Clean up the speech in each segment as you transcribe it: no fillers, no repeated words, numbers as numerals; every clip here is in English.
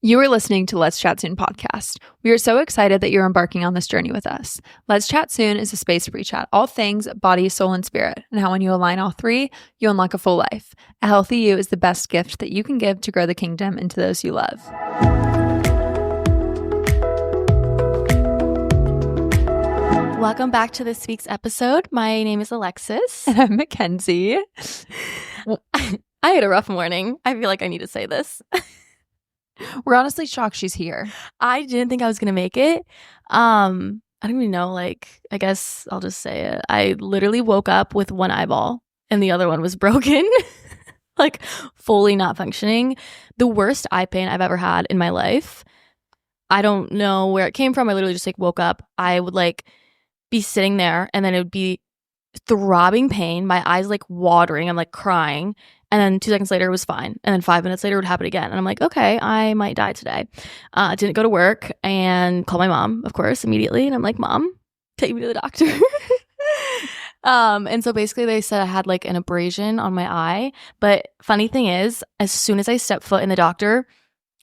You are listening to Let's Chat Soon podcast. We are so excited that you're embarking on this journey with us. Let's Chat Soon is a space where we chat all things body, soul, and spirit, and how when you align all three, you unlock a full life. A healthy you is the best gift that you can give to grow the kingdom into those you love. Welcome back to this week's episode. My name is Alexis. And I'm Mackenzie. I had a rough morning. I feel like I need to say this. We're honestly shocked she's here. I didn't think I was going to make it. I don't even know, I guess I'll just say it. I literally woke up with one eyeball and the other one was broken. Fully not functioning. The worst eye pain I've ever had in my life. I don't know where it came from. I literally just woke up. I would be sitting there and then it would be throbbing pain. My eyes watering. I'm crying. And then 2 seconds later, it was fine. And then 5 minutes later, it would happen again. And I'm like, okay, I might die today. Didn't go to work and called my mom, of course, immediately. And I'm like, Mom, take me to the doctor. And so basically they said I had an abrasion on my eye. But funny thing is, as soon as I stepped foot in the doctor,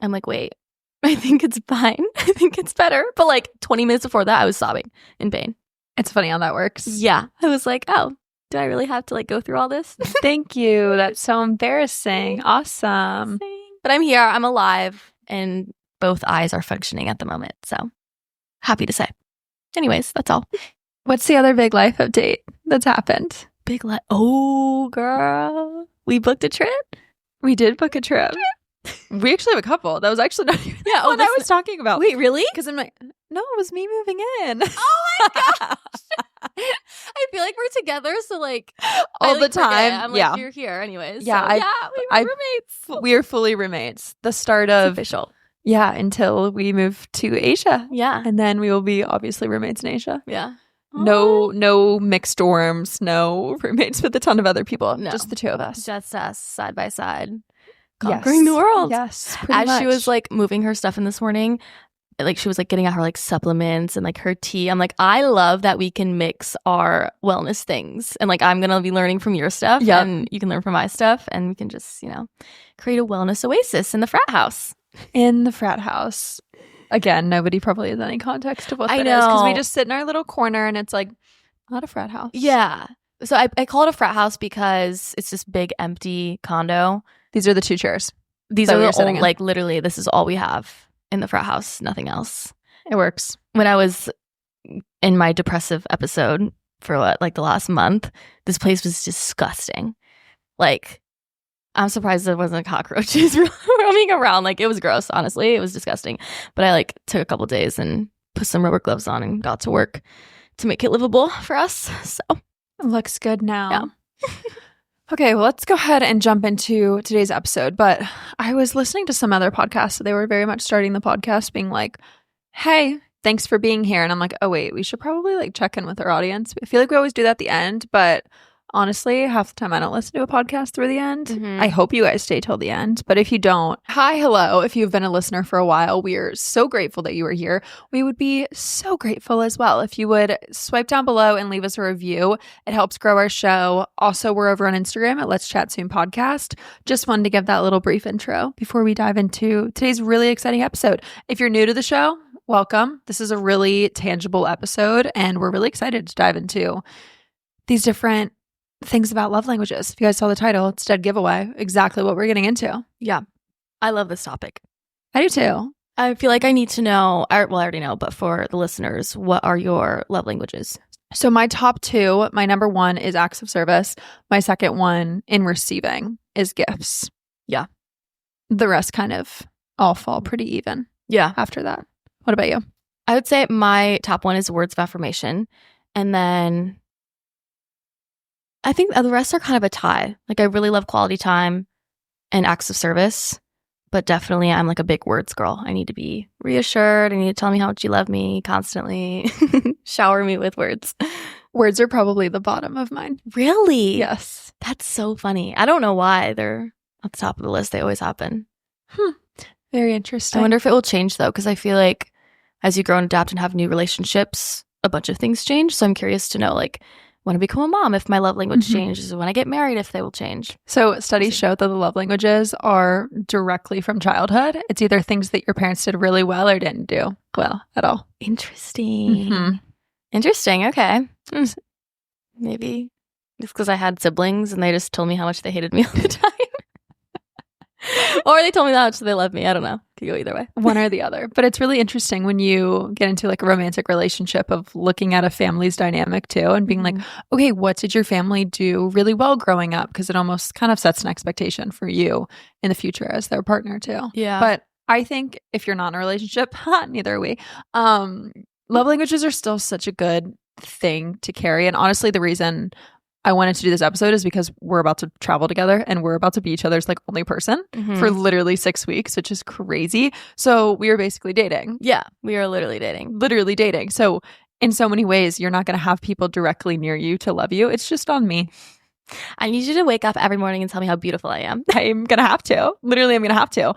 I'm like, wait, I think it's fine. I think it's better. But 20 minutes before that, I was sobbing in pain. It's funny how that works. Yeah. I was like, oh. Do I really have to go through all this? Thank you. That's so embarrassing. Awesome. But I'm here. I'm alive. And both eyes are functioning at the moment. So happy to say. Anyways, that's all. What's the other big life update that's happened? Big life. Oh, girl. We booked a trip. We did book a trip. We actually have a couple. That was actually not even what I was talking about. Wait, really? Because I'm like, no, it was me moving in. Oh my gosh. I feel like we're together, so all the time. I'm like, you're here anyways. Yeah, so, we were roommates. We are fully roommates. The start of official. Yeah, until we move to Asia. Yeah. And then we will be obviously roommates in Asia. Yeah. No mixed dorms, no roommates with a ton of other people. No. Just the two of us. Just us side by side. Conquering the world. Yes. As she was moving her stuff in this morning, she was getting out her supplements and her tea. I'm like, I love that we can mix our wellness things. And I'm going to be learning from your stuff and you can learn from my stuff. And we can just, create a wellness oasis in the frat house. In the frat house. Again, nobody probably has any context of what that is. I know. Because we just sit in our little corner and it's not a frat house. Yeah. So I call it a frat house because it's this big empty condo. These are the 2 chairs. These are the old, literally, this is all we have in the frat house. Nothing else. It works. When I was in my depressive episode for the last month, this place was disgusting. I'm surprised there wasn't cockroaches roaming around. It was gross, honestly. It was disgusting. But I took a couple days and put some rubber gloves on and got to work to make it livable for us. So it looks good now. Yeah. Okay, well, let's go ahead and jump into today's episode. But I was listening to some other podcasts, so they were very much starting the podcast being like, hey, thanks for being here. And I'm like, oh, wait, we should probably check in with our audience. I feel like we always do that at the end, but honestly, half the time I don't listen to a podcast through the end. Mm-hmm. I hope you guys stay till the end. But if you don't, hi, hello. If you've been a listener for a while, we are so grateful that you are here. We would be so grateful as well if you would swipe down below and leave us a review. It helps grow our show. Also, we're over on Instagram at Let's Chat Soon Podcast. Just wanted to give that little brief intro before we dive into today's really exciting episode. If you're new to the show, welcome. This is a really tangible episode, and we're really excited to dive into these different things about love languages. If you guys saw the title, it's Dead Giveaway. Exactly what we're getting into. Yeah. I love this topic. I do too. I feel like I need to know, I already know, but for the listeners, what are your love languages? So my top 2, my number 1 is acts of service. My second one in receiving is gifts. Yeah. The rest kind of all fall pretty even. Yeah. After that. What about you? I would say my top 1 is words of affirmation. And then I think the rest are kind of a tie. I really love quality time and acts of service, but definitely I'm a big words girl. I need to be reassured. I need to tell me how much you love me constantly. Shower me with words. Words are probably the bottom of mine. Really? Yes. That's so funny. I don't know why they're at the top of the list. They always happen. Very interesting. I wonder if it will change though, because I feel like as you grow and adapt and have new relationships, a bunch of things change. So I'm curious to know want to become a mom if my love language changes, when I get married if they will change. So studies show that the love languages are directly from childhood. It's either things that your parents did really well or didn't do well at all. Interesting. Interesting. Okay. Maybe it's because I had siblings and they just told me how much they hated me all the time. Or they told me how much they loved me. I don't know. Could go either way. One or the other. But it's really interesting when you get into like a romantic relationship of looking at a family's dynamic too and being like, okay, what did your family do really well growing up? Because it almost kind of sets an expectation for you in the future as their partner too. Yeah. But I think if you're not in a relationship, neither are we. Love languages are still such a good thing to carry. And honestly, the reason I wanted to do this episode is because we're about to travel together and we're about to be each other's like only person for literally 6 weeks, which is crazy. So we are basically dating. Yeah, we are literally dating. Literally dating. So in so many ways, you're not going to have people directly near you to love you. It's just on me. I need you to wake up every morning and tell me how beautiful I am. I'm going to have to. Literally, I'm going to have to.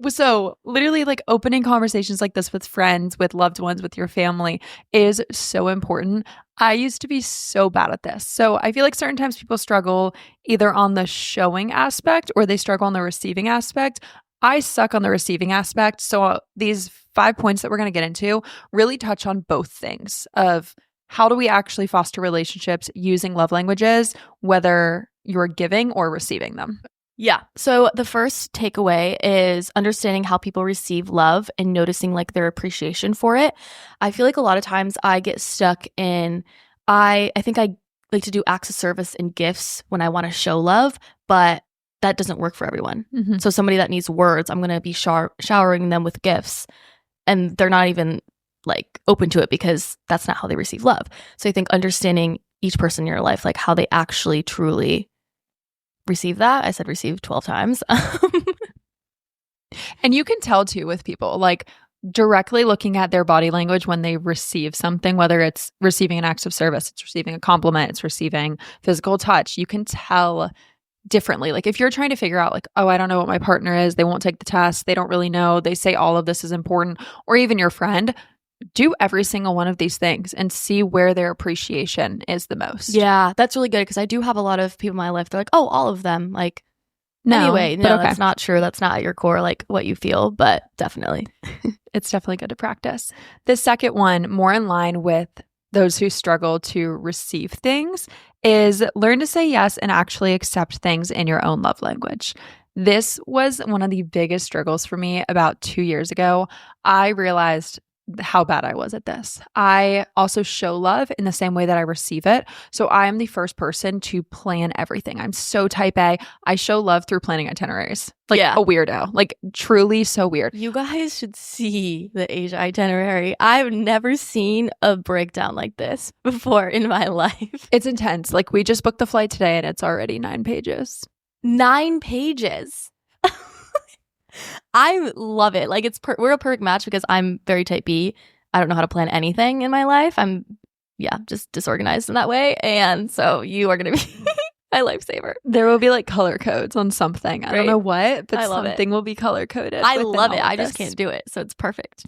So literally like opening conversations like this with friends, with loved ones, with your family is so important. I used to be so bad at this. So I feel like certain times people struggle either on the showing aspect or they struggle on the receiving aspect. I suck on the receiving aspect. So these 5 points that we're going to get into really touch on both things of how do we actually foster relationships using love languages, whether you're giving or receiving them. Yeah. So the first takeaway is understanding how people receive love and noticing like their appreciation for it. I feel like a lot of times I get stuck in, I think I like to do acts of service and gifts when I want to show love, but that doesn't work for everyone. So somebody that needs words, I'm going to be showering them with gifts and they're not even like open to it because that's not how they receive love. So I think understanding each person in your life, like how they actually truly receive that. I said receive 12 times. And you can tell too with people, like directly looking at their body language when they receive something, whether it's receiving an act of service, it's receiving a compliment, it's receiving physical touch, you can tell differently. Like if you're trying to figure out like, oh, I don't know what my partner is, they won't take the test, they don't really know, they say all of this is important, or even your friend, do every single one of these things and see where their appreciation is the most. Yeah, that's really good because I do have a lot of people in my life. They're like, oh, all of them. Like, no, anyway, no, that's not true. That's not at your core, like what you feel, but definitely. It's definitely good to practice. The second one, more in line with those who struggle to receive things, is learn to say yes and actually accept things in your own love language. This was one of the biggest struggles for me about 2 years ago. I realized how bad I was at this. I also show love in the same way that I receive it. So I am the first person to plan everything. I'm so type A. I show love through planning itineraries. Like a weirdo. Like truly so weird. You guys should see the Asia itinerary. I've never seen a breakdown like this before in my life. It's intense. Like we just booked the flight today and it's already 9 pages. 9 pages. I love it. Like we're a perfect match because I'm very type B. I don't know how to plan anything in my life. I'm just disorganized in that way. And so you are going to be my lifesaver. There will be like color codes on something. I don't know what, but something will be color coded. I love it. I just can't do it. So it's perfect.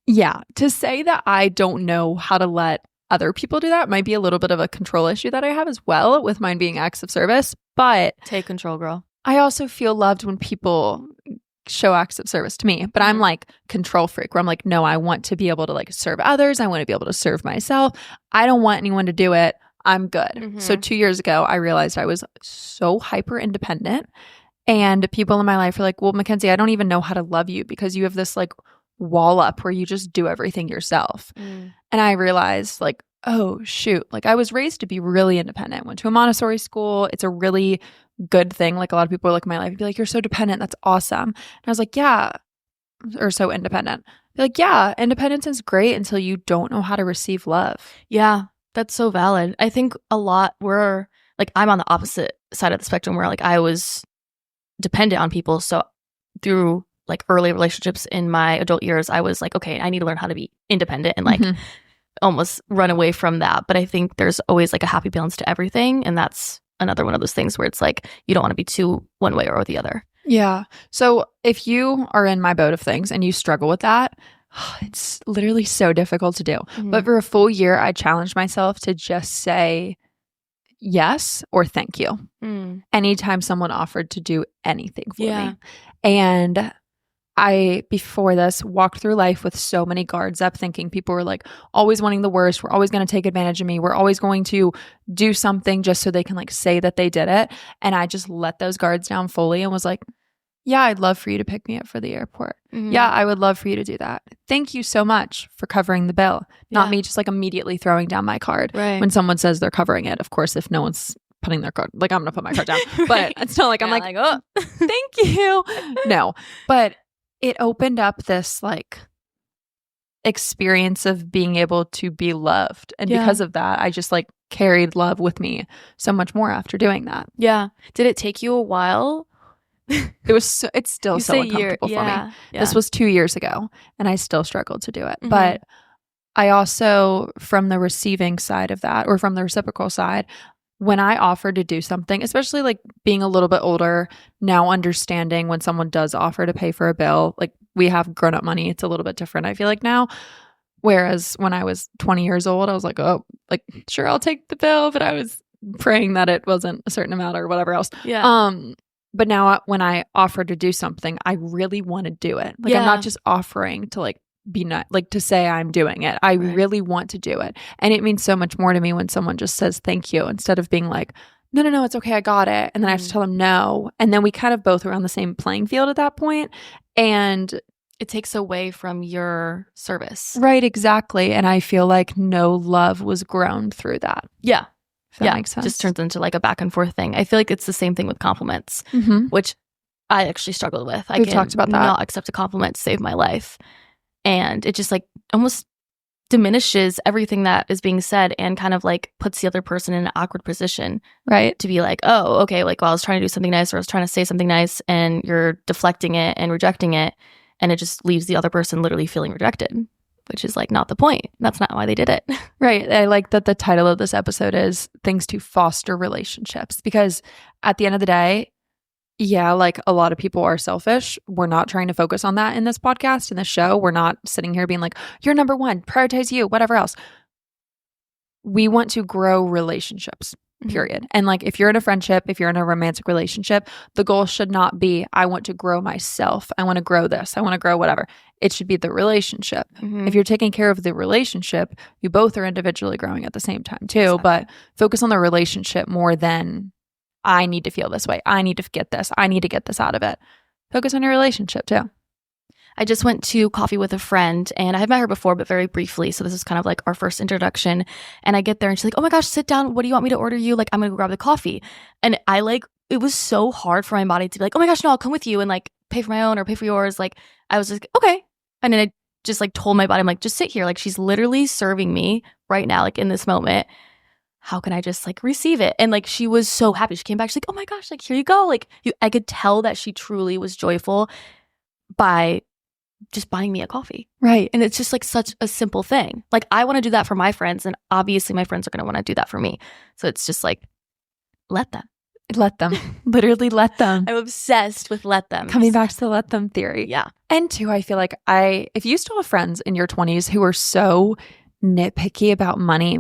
Yeah. To say that I don't know how to let other people do that might be a little bit of a control issue that I have as well, with mine being acts of service. But take control, girl. I also feel loved when people show acts of service to me, but I'm like control freak where I'm like, no, I want to be able to like serve others. I want to be able to serve myself. I don't want anyone to do it. I'm good. So 2 years ago, I realized I was so hyper independent, and people in my life are like, well, Mackenzie, I don't even know how to love you because you have this like wall up where you just do everything yourself. And I realized like, oh shoot, like I was raised to be really independent. Went to a Montessori school. It's a really good thing. Like a lot of people look in my life and be like, you're so dependent. That's awesome. And I was like, yeah. Or so independent. Be like, yeah, independence is great until you don't know how to receive love. Yeah, that's so valid. I think a lot we're like, I'm on the opposite side of the spectrum where like I was dependent on people. So through like early relationships in my adult years, I was like, okay, I need to learn how to be independent and like almost run away from that. But I think there's always like a happy balance to everything. And that's another one of those things where it's like you don't want to be too one way or the other. Yeah. So if you are in my boat of things and you struggle with that, it's literally so difficult to do. But for a full year, I challenged myself to just say yes or thank you. Anytime someone offered to do anything for me. And I, before this, walked through life with so many guards up, thinking people were like always wanting the worst. We're always going to take advantage of me. We're always going to do something just so they can like say that they did it. And I just let those guards down fully and was like, yeah, I'd love for you to pick me up for the airport. Yeah, I would love for you to do that. Thank you so much for covering the bill. Not me just like immediately throwing down my card when someone says they're covering it. Of course, if no one's putting their card, like I'm going to put my card down. But it's not like I'm like, oh, thank you. No, but it opened up this like experience of being able to be loved. And because of that, I just like carried love with me so much more after doing that. Yeah. Did it take you a while? It's still so uncomfortable for me. This was 2 years ago and I still struggled to do it. But I also, from the receiving side of that, or from the reciprocal side, when I offer to do something, especially like being a little bit older, now understanding when someone does offer to pay for a bill, like we have grown up money, it's a little bit different, I feel like now. Whereas when I was 20 years old, I was like, oh, like, sure, I'll take the bill, but I was praying that it wasn't a certain amount or whatever else. But now when I offer to do something, I really want to do it. Like I'm not just offering to like be not like to say I'm doing it. I really want to do it. And it means so much more to me when someone just says thank you instead of being like, no, it's okay, I got it. And then I have to tell them no. And then we kind of both are on the same playing field at that point. And it takes away from your service. Right, exactly. And I feel like no love was grown through that. Yeah. If that makes sense. Just turns into like a back and forth thing. I feel like it's the same thing with compliments, which I actually struggled with. We've talked about that. Not accept a compliment to save my life. And it just like almost diminishes everything that is being said and kind of like puts the other person in an awkward position. Right. To be like, oh, okay, like, well, I was trying to do something nice or I was trying to say something nice and you're deflecting it and rejecting it. And it just leaves the other person literally feeling rejected, which is like not the point. That's not why they did it. Right. I like that the title of this episode is Things to Foster Relationships, because at the end of the day, yeah, like a lot of people are selfish. We're not trying to focus on that in this podcast, in this show. We're not sitting here being like, you're number one, prioritize you, whatever else. We want to grow relationships, period. And like if you're in a friendship, if you're in a romantic relationship, the goal should not be, I want to grow myself. I want to grow this. I want to grow whatever. It should be the relationship. If you're taking care of the relationship, you both are individually growing at the same time too. Exactly. But focus on the relationship more than I need to feel this way. I need to get this. I need to get this out of it. Focus on your relationship too. I just went to coffee with a friend and I had met her before, but very briefly. So this is kind of like our first introduction. And I get there and she's like, oh my gosh, sit down. What do you want me to order you? Like, I'm going to go grab the coffee. And I like, it was so hard for my body to be like, oh my gosh, no, I'll come with you and like pay for my own or pay for yours. Like, I was like, okay. And then I just like told my body, I'm like, just sit here. Like, she's literally serving me right now, like in this moment. How can I just like receive it? And like, she was so happy. She came back. She's like, oh my gosh, like, here you go. Like, I could tell that she truly was joyful by just buying me a coffee. Right. And it's just like such a simple thing. Like, I want to do that for my friends. And obviously my friends are going to want to do that for me. So it's just like, let them. Let them. Literally let them. I'm obsessed with let them. Coming back to the let them theory. Yeah. And two, I feel like if you still have friends in your 20s who are so nitpicky about money,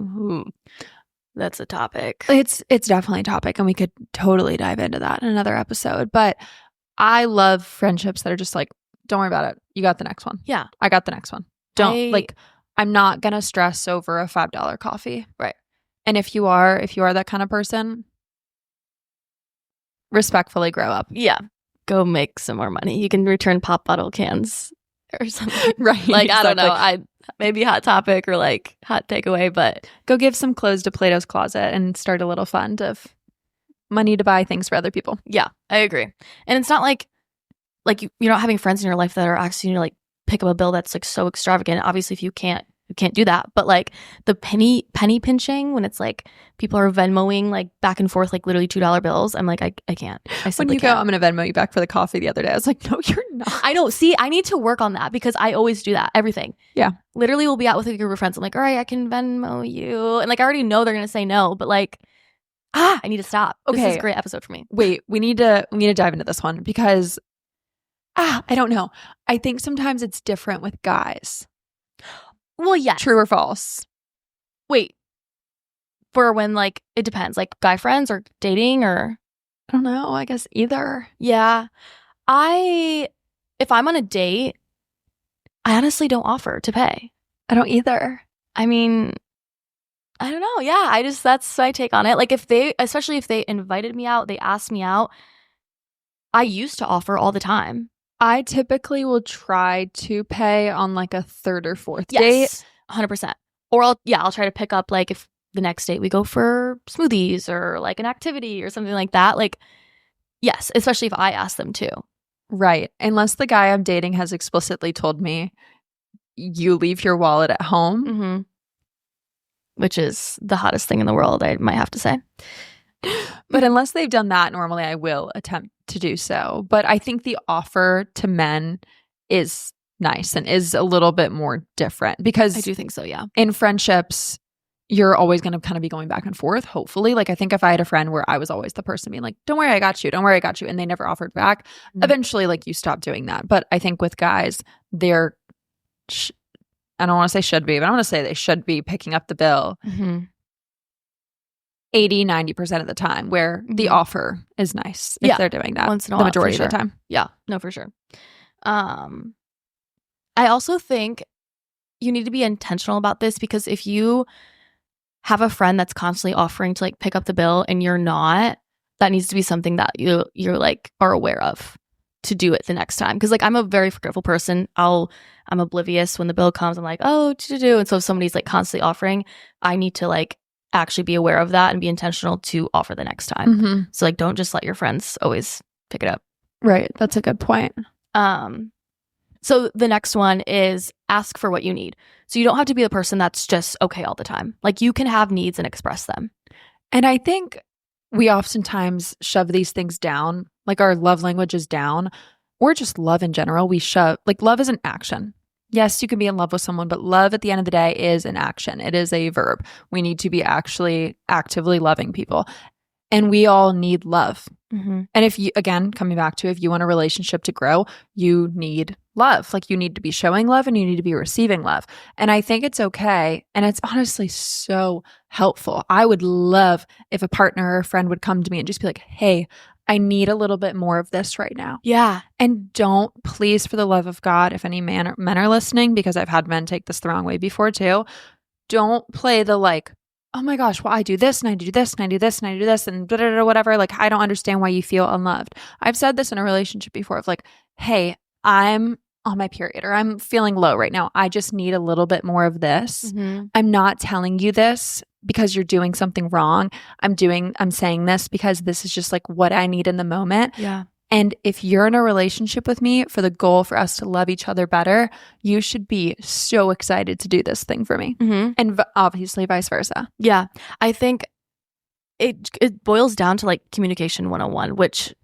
that's a topic. It's definitely a topic, and we could totally dive into that in another episode. But I love friendships that are just like, don't worry about it. You got the next one. Yeah. I got the next one. I'm not going to stress over a $5 coffee. Right. And if you are that kind of person, respectfully grow up. Yeah. Go make some more money. You can return pop bottle cans or something. Right. Like, exactly. I don't know. Maybe hot topic or like hot takeaway, but go give some clothes to Plato's Closet and start a little fund of money to buy things for other people. Yeah, I agree. And it's not like you're not having friends in your life that are asking you to like pick up a bill that's like so extravagant. Obviously, if you can't do that. But like the penny pinching, when it's like people are Venmoing like back and forth, like literally $2 bills. I'm like, I can't. When you go, I'm going to Venmo you back for the coffee the other day. I was like, no, you're not. I know. See, I need to work on that because I always do that. Everything. Yeah. Literally we'll be out with a group of friends. I'm like, all right, I can Venmo you. And like, I already know they're going to say no, but like, I need to stop. Okay. This is a great episode for me. Wait, we need to dive into this one because, I don't know. I think sometimes it's different with guys. Well, yeah. True or false? Wait. For when like it depends, like guy friends or dating or I don't know. I guess either. yeah. If I'm on a date, I honestly don't offer to pay. I don't either. I mean, I don't know. Yeah, that's my take on it. Like especially if they invited me out, they asked me out, I used to offer all the time. I typically will try to pay on like a third or fourth date. Yes, 100%. Or I'll try to pick up like if the next date we go for smoothies or like an activity or something like that. Like, yes, especially if I ask them to. Right. Unless the guy I'm dating has explicitly told me, you leave your wallet at home. Mm-hmm. Which is the hottest thing in the world, I might have to say. But unless they've done that, normally I will attempt to do so. But I think the offer to men is nice and is a little bit more different because I do think so, yeah. In friendships, you're always going to kind of be going back and forth, hopefully. Like I think if I had a friend where I was always the person being like, don't worry, I got you. Don't worry, I got you. And they never offered back. Eventually, like you stop doing that. But I think with guys, they're I don't want to say should be, but I want to say they should be picking up the bill 80-90% of the time where the offer is nice if they're doing that once in a while, the majority of the time. Yeah, no, for sure. I also think you need to be intentional about this because if you have a friend that's constantly offering to like pick up the bill and you're not, that needs to be something that you're like are aware of to do it the next time. Because like I'm a very forgetful person. I'm oblivious when the bill comes. I'm like, oh, do. And so if somebody's like constantly offering, I need to like actually be aware of that and be intentional to offer the next time. So like don't just let your friends always pick it up. Right. That's a good point. So the next one is ask for what you need. So you don't have to be the person that's just okay all the time. Like you can have needs and express them. And I think we oftentimes shove these things down, like our love language is down, or just love in general. We shove, like love is an action. Yes, you can be in love with someone, but love at the end of the day is an action. It is a verb. We need to be actually actively loving people. And we all need love. And if you, again, coming back to if you want a relationship to grow, you need love. Like you need to be showing love and you need to be receiving love. And I think it's okay. And it's honestly so helpful. I would love if a partner or a friend would come to me and just be like, hey, I need a little bit more of this right now. Yeah. And don't, please, for the love of God, if any men are listening, because I've had men take this the wrong way before too, don't play the like, oh my gosh, well, I do this and I do this and I do this and I do this and whatever. Like, I don't understand why you feel unloved. I've said this in a relationship before of like, hey, I'm on my period or I'm feeling low right now. I just need a little bit more of this. I'm not telling you this because you're doing something wrong. I'm saying this because this is just like what I need in the moment. Yeah. And if you're in a relationship with me for the goal for us to love each other better, you should be so excited to do this thing for me. And obviously vice versa. Yeah. I think it boils down to like communication 101, which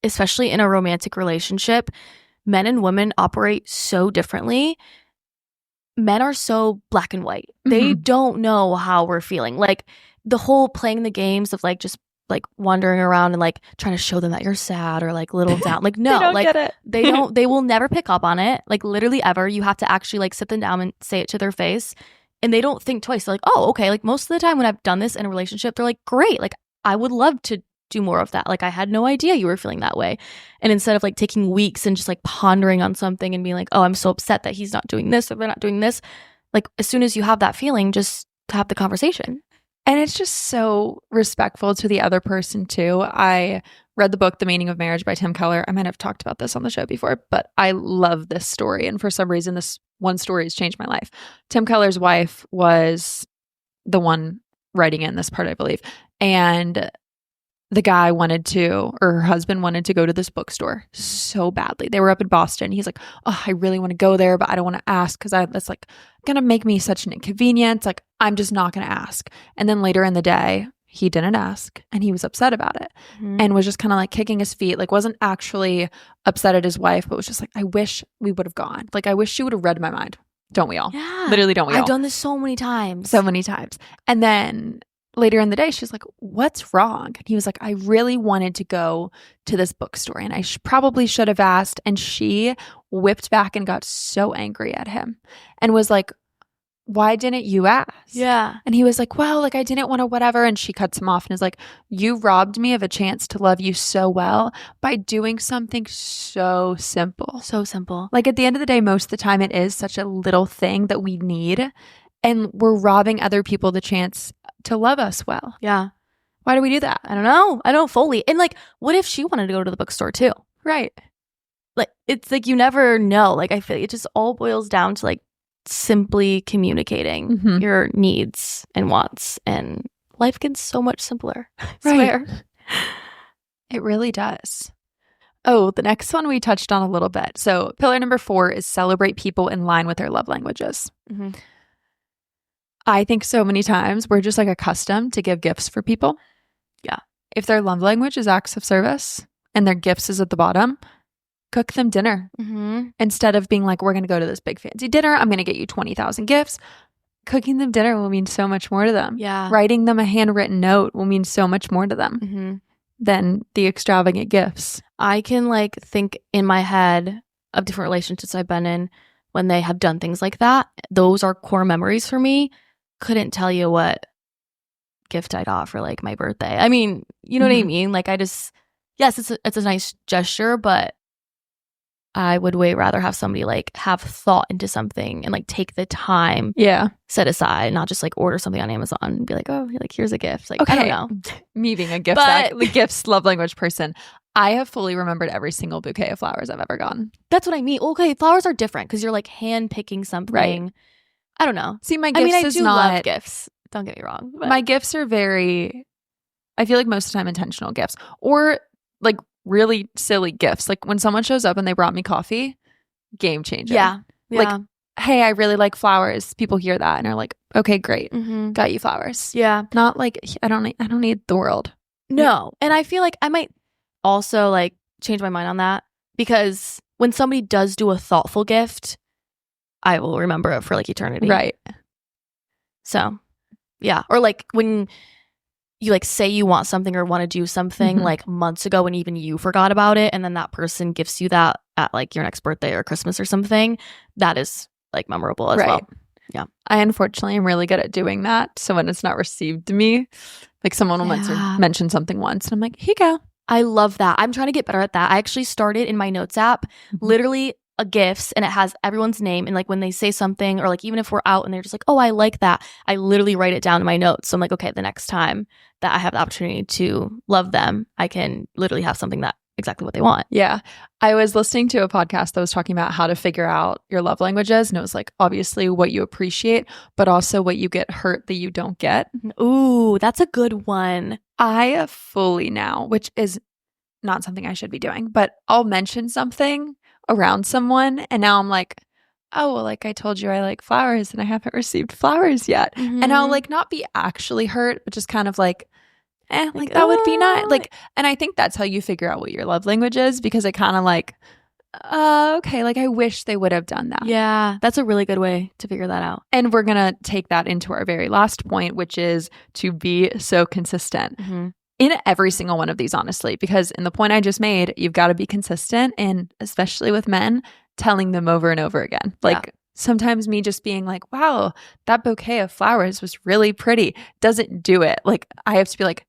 especially in a romantic relationship, men and women operate so differently. Men are so black and white. They don't know how we're feeling. Like the whole playing the games of like just like wandering around and like trying to show them that you're sad or like little down. Like no, they will never pick up on it. Like literally ever. You have to actually like sit them down and say it to their face. And they don't think twice. They're like, oh, okay. Like most of the time when I've done this in a relationship, they're like, great. Like I would love to do more of that. Like I had no idea you were feeling that way. And instead of like taking weeks and just like pondering on something and being like, oh, I'm so upset that he's not doing this or they're not doing this. Like as soon as you have that feeling, just have the conversation. And it's just so respectful to the other person too. I read the book, The Meaning of Marriage by Tim Keller. I might have talked about this on the show before, but I love this story. And for some reason, this one story has changed my life. Tim Keller's wife was the one writing in this part, I believe. And the guy or her husband wanted to go to this bookstore so badly. They were up in Boston. He's like, oh, I really want to go there, but I don't want to ask because that's like going to make me such an inconvenience. Like, I'm just not going to ask. And then later in the day, he didn't ask and he was upset about it and was just kind of like kicking his feet, like wasn't actually upset at his wife, but was just like, I wish we would have gone. Like, I wish she would have read my mind. Don't we all? Yeah. Literally, don't we all? I've done this so many times. So many times. And then later in the day, she was like, what's wrong? And he was like, I really wanted to go to this bookstore and I probably should have asked. And she whipped back and got so angry at him and was like, why didn't you ask? Yeah. And he was like, well, like I didn't want to whatever. And she cuts him off and is like, you robbed me of a chance to love you so well by doing something so simple. So simple. Like at the end of the day, most of the time it is such a little thing that we need. And we're robbing other people the chance to love us well. Yeah. Why do we do that? I don't know. I don't fully. And like, what if she wanted to go to the bookstore too? Right. Like, it's like you never know. Like, I feel it just all boils down to like simply communicating your needs and wants, and life gets so much simpler. I swear. It really does. Oh, the next one we touched on a little bit. So pillar number 4 is celebrate people in line with their love languages. I think so many times we're just like accustomed to give gifts for people. Yeah. If their love language is acts of service and their gifts is at the bottom, cook them dinner. Instead of being like, we're going to go to this big fancy dinner, I'm going to get you 20,000 gifts. Cooking them dinner will mean so much more to them. Yeah. Writing them a handwritten note will mean so much more to them than the extravagant gifts. I can like think in my head of different relationships I've been in when they have done things like that. Those are core memories for me. Couldn't tell you what gift I got for like my birthday. I mean, you know what I mean? Like I just, yes, it's a nice gesture, but I would way rather have somebody like have thought into something and like take the time set aside, not just like order something on Amazon and be like, oh, like here's a gift. Like, I don't know. Me being a gift, the gifts love language person, I have fully remembered every single bouquet of flowers I've ever gotten. That's what I mean. Okay, flowers are different because you're like hand picking something. Right. I don't know. See, my gifts I do love gifts. Don't get me wrong. But my gifts are very, I feel like most of the time intentional gifts, or like really silly gifts. Like when someone shows up and they brought me coffee, game changer. Yeah. Like, hey, I really like flowers. People hear that and are like, okay, great. Got you flowers. Yeah. Not like, I don't need the world. No. And I feel like I might also like change my mind on that, because when somebody does do a thoughtful gift, I will remember it for like eternity. Right. So, yeah. Or like when you like say you want something or want to do something like months ago and even you forgot about it, and then that person gives you that at like your next birthday or Christmas or something, that is like memorable as well. Yeah. I unfortunately am really good at doing that. So when it's not received to me, like someone will mention something once and I'm like, here you go. I love that. I'm trying to get better at that. I actually started in my notes app, literally a gifts, and it has everyone's name, and like when they say something, or like even if we're out and they're just like, oh, I like that, I literally write it down in my notes. So I'm like, okay, the next time that I have the opportunity to love them, I can literally have something that exactly what they want. Yeah. I was listening to a podcast that was talking about how to figure out your love languages, and it was like obviously what you appreciate, but also what you get hurt that you don't get. Ooh, that's a good one. I fully now, which is not something I should be doing, but I'll mention something around someone and now I'm like, oh, well, like I told you I like flowers and I haven't received flowers yet. And I'll like not be actually hurt, but just kind of like, like that would be nice. Like, and I think that's how you figure out what your love language is, because it kind of like, okay, like I wish they would have done that. Yeah, that's a really good way to figure that out. And we're going to take that into our very last point, which is to be so consistent. In every single one of these, honestly, because in the point I just made, you've got to be consistent, and especially with men, telling them over and over again. Like sometimes me just being like, wow, that bouquet of flowers was really pretty doesn't do it. Like I have to be like,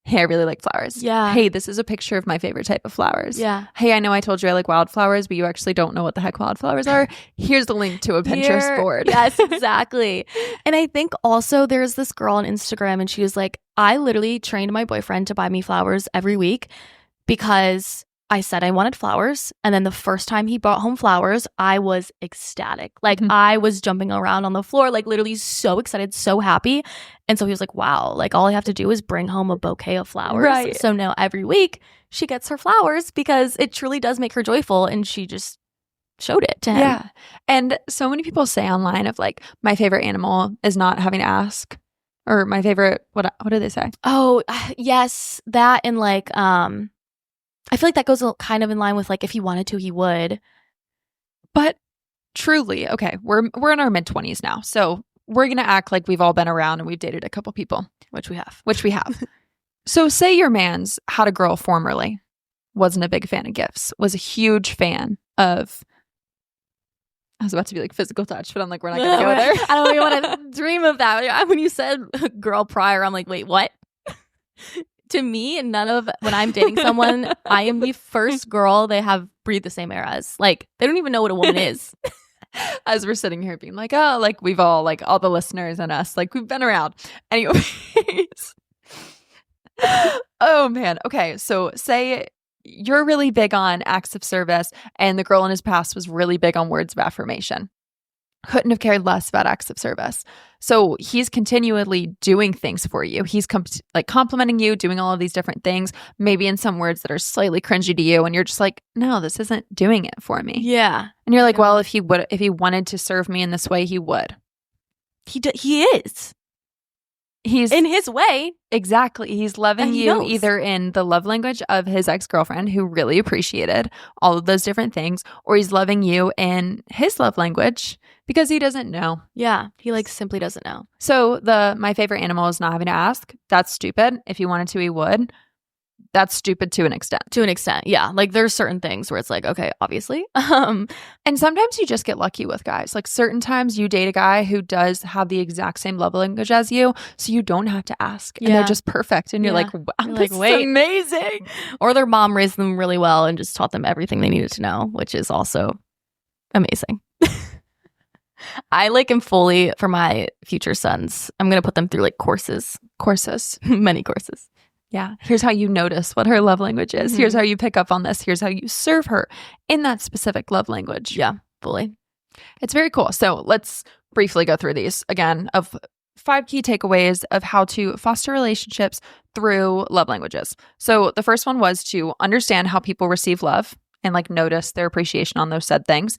hey, I really like flowers. Yeah. Hey, this is a picture of my favorite type of flowers. Yeah. Hey, I know I told you I like wildflowers, but you actually don't know what the heck wildflowers are. Here's the link to a Pinterest board. Yes, exactly. And I think also there's this girl on Instagram, and she was like, I literally trained my boyfriend to buy me flowers every week because I said I wanted flowers. And then the first time he brought home flowers, I was ecstatic. Like I was jumping around on the floor, like literally so excited, so happy. And so he was like, wow, like all I have to do is bring home a bouquet of flowers. Right. So now every week she gets her flowers because it truly does make her joyful. And she just showed it to him. Yeah. And so many people say online of like, my favorite animal is not having to ask, or my favorite, what do they say? Oh, yes. That, and like, I feel like that goes kind of in line with like, if he wanted to, he would. But truly, okay, we're in our mid-20s now. So we're going to act like we've all been around and we've dated a couple people. Which we have. So say your man's had a girl formerly, wasn't a big fan of gifts, was a huge fan of I was about to be like physical touch, but I'm like, we're not going to go there. I don't even want to dream of that. When you said girl prior, I'm like, wait, what? To me, when I'm dating someone, I am the first girl they have breathed the same air as. Like, they don't even know what a woman is. As we're sitting here being like, oh, like we've all, like all the listeners and us, like we've been around. Anyways. Oh, man. Okay. So say you're really big on acts of service and the girl in his past was really big on words of affirmation. Couldn't have cared less about acts of service. So he's continually doing things for you. He's like complimenting you, doing all of these different things, maybe in some words that are slightly cringy to you. And you're just like, no, this isn't doing it for me. Yeah. And you're like, well, if he wanted to serve me in this way, he would. He is. He's in his way. Exactly. He's loving you either in the love language of his ex-girlfriend who really appreciated all of those different things, or he's loving you in his love language because he doesn't know. Yeah. He like simply doesn't know. So my favorite animal is not having to ask. That's stupid. If he wanted to, he would. That's stupid to an extent. To an extent, yeah. Like there's certain things where it's like, okay, obviously. And sometimes you just get lucky with guys. Like certain times you date a guy who does have the exact same love language as you, so you don't have to ask. And they're just perfect. And you're like, wow, this is amazing. Or their mom raised them really well and just taught them everything they needed to know, which is also amazing. I like am fully, for my future sons, I'm going to put them through like courses. Many courses. Yeah. Here's how you notice what her love language is. Here's how you pick up on this. Here's how you serve her in that specific love language. Yeah, fully. It's very cool. So let's briefly go through these again of 5 key takeaways of how to foster relationships through love languages. So the first one was to understand how people receive love and like notice their appreciation on those said things.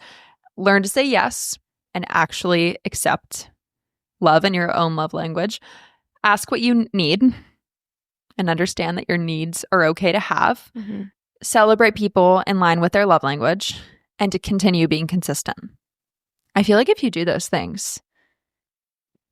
Learn to say yes and actually accept love in your own love language. Ask what you need and understand that your needs are okay to have. Celebrate people in line with their love language and to continue being consistent. I feel like if you do those things,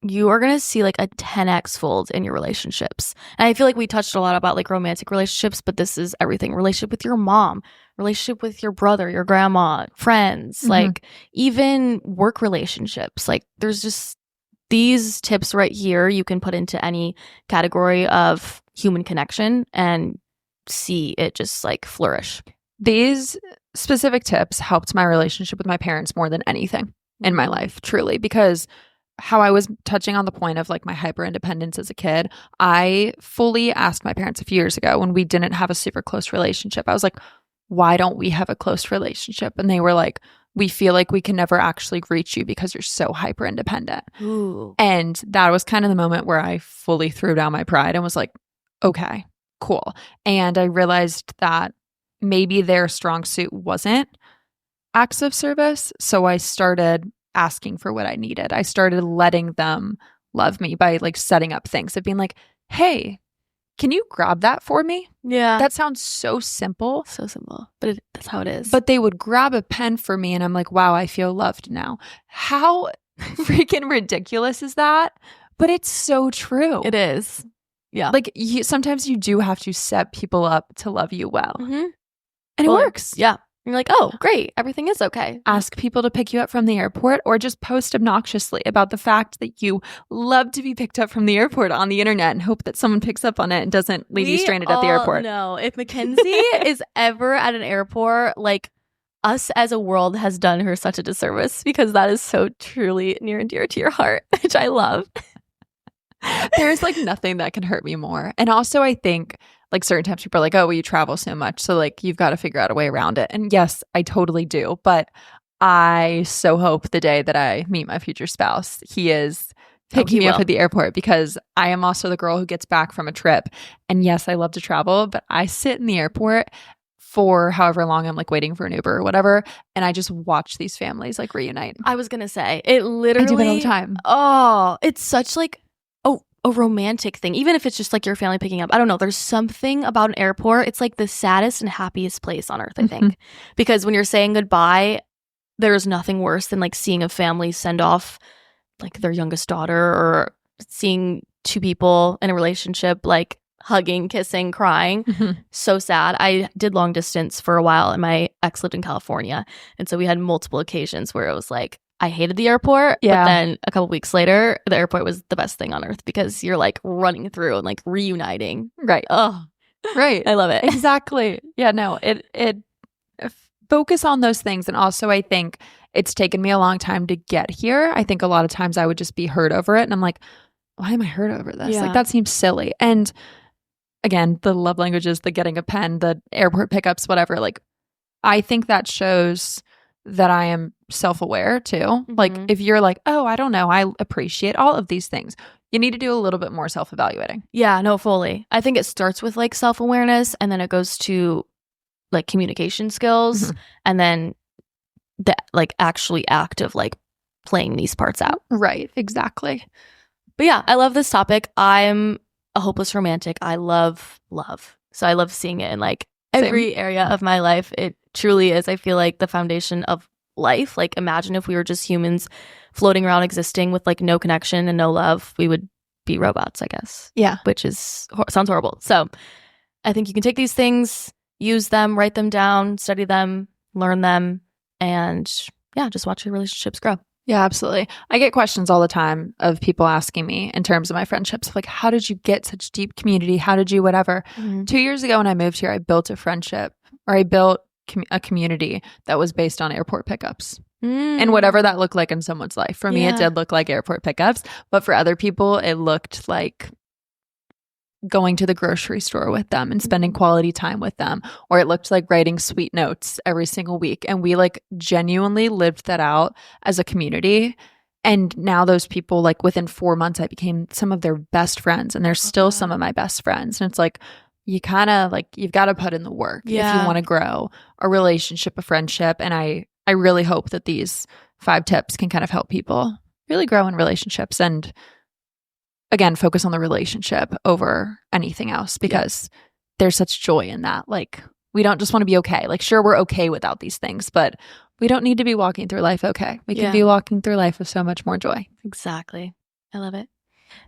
you are going to see like a 10x fold in your relationships. And I feel like we touched a lot about like romantic relationships, but this is everything. Relationship with your mom, relationship with your brother, your grandma, friends, like even work relationships. Like there's just these tips right here you can put into any category of human connection and see it just like flourish. These specific tips helped my relationship with my parents more than anything in my life, truly, because how I was touching on the point of like my hyper independence as a kid, I fully asked my parents a few years ago when we didn't have a super close relationship. I was like, why don't we have a close relationship? And they were like, we feel like we can never actually reach you because you're so hyper independent. And that was kind of the moment where I fully threw down my pride and was like, okay, cool. And I realized that maybe their strong suit wasn't acts of service. So I started asking for what I needed. I started letting them love me by like setting up things of being like, hey, can you grab that for me? Yeah. That sounds so simple. So simple. But that's how it is. But they would grab a pen for me and I'm like, wow, I feel loved now. How freaking ridiculous is that? But it's so true. It is. Yeah. Like sometimes you do have to set people up to love you well. And it works. Yeah. You're like, oh, great. Everything is okay. Ask people to pick you up from the airport or just post obnoxiously about the fact that you love to be picked up from the airport on the internet and hope that someone picks up on it and doesn't leave you stranded at the airport. No, if Mackenzie is ever at an airport, like us as a world has done her such a disservice because that is so truly near and dear to your heart, which I love. There's like nothing that can hurt me more. And also I think like certain times people are like, oh, well, you travel so much. So like you've got to figure out a way around it. And yes, I totally do. But I so hope the day that I meet my future spouse, he is picking me up at the airport because I am also the girl who gets back from a trip. And yes, I love to travel, but I sit in the airport for however long I'm like waiting for an Uber or whatever. And I just watch these families like reunite. I was going to say, it literally. I do that all the time. Oh, it's such like a romantic thing, even if it's just like your family picking up. I don't know. There's something about an airport. It's like the saddest and happiest place on earth, I think. Because when you're saying goodbye, there's nothing worse than like seeing a family send off like their youngest daughter or seeing two people in a relationship like hugging, kissing, crying. So sad. I did long distance for a while and my ex lived in California. And so we had multiple occasions where it was like, I hated the airport. Yeah. But then a couple weeks later, the airport was the best thing on earth because you're like running through and like reuniting. Right. Oh, right. I love it. Exactly. Yeah, no, it focus on those things. And also I think it's taken me a long time to get here. I think a lot of times I would just be hurt over it. And I'm like, why am I hurt over this? Yeah. Like, that seems silly. And again, the love languages, the getting a pen, the airport pickups, whatever. Like, I think that shows that I am self-aware too. Like, if you're like, oh, I don't know, I appreciate all of these things, you need to do a little bit more self-evaluating. Yeah, no, fully. I think it starts with like self-awareness and then it goes to like communication skills and then the like actually act of like playing these parts out. Right, exactly. But yeah, I love this topic. I'm a hopeless romantic. I love love. So I love seeing it in like every area of my life. It truly is, I feel like, the foundation of life. Like, imagine if we were just humans floating around existing with like no connection and no love. We would be robots, I guess. Yeah. Which is sounds horrible. So I think you can take these things, use them, write them down, study them, learn them, and yeah, just watch your relationships grow. Yeah, absolutely. I get questions all the time of people asking me in terms of my friendships, like, how did you get such deep community? How did you whatever? 2 years ago when I moved here, I built a friendship, or I built a community that was based on airport pickups. And whatever that looked like in someone's life. For me, it did look like airport pickups. But for other people, it looked like going to the grocery store with them and spending quality time with them. Or it looked like writing sweet notes every single week. And we like genuinely lived that out as a community. And now those people, like within 4 months, I became some of their best friends. And they're still some of my best friends. And it's like, you kind of like, you've got to put in the work if you want to grow a relationship, a friendship. And I really hope that these 5 tips can kind of help people really grow in relationships and, again, focus on the relationship over anything else, because there's such joy in that. Like, we don't just want to be okay. Like, sure, we're okay without these things, but we don't need to be walking through life okay. We can be walking through life with so much more joy. Exactly. I love it.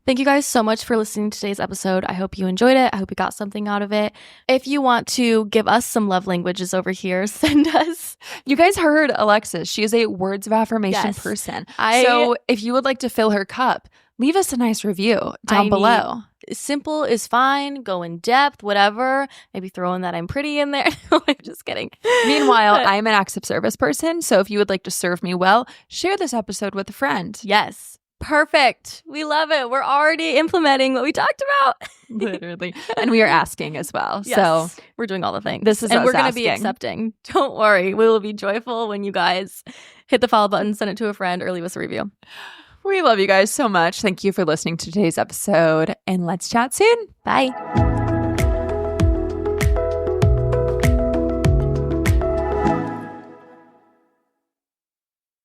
Thank you guys so much for listening to today's episode. I hope you enjoyed it. I hope you got something out of it. If you want to give us some love languages over here, send us. You guys heard Alexis. She is a words of affirmation person. So if you would like to fill her cup, leave us a nice review down below. Simple is fine. Go in depth, whatever. Maybe throw in that I'm pretty in there. I'm just kidding. Meanwhile, I'm an acts of service person. So if you would like to serve me well, share this episode with a friend. Yes. Perfect. We love it. We're already implementing what we talked about. Literally. And we are asking as well. Yes, so we're doing all the things. This is and us we're going to asking. be accepting. Don't worry. We will be joyful when you guys hit the follow button, send it to a friend, or leave us a review. We love you guys so much. Thank you for listening to today's episode, and let's chat soon. Bye.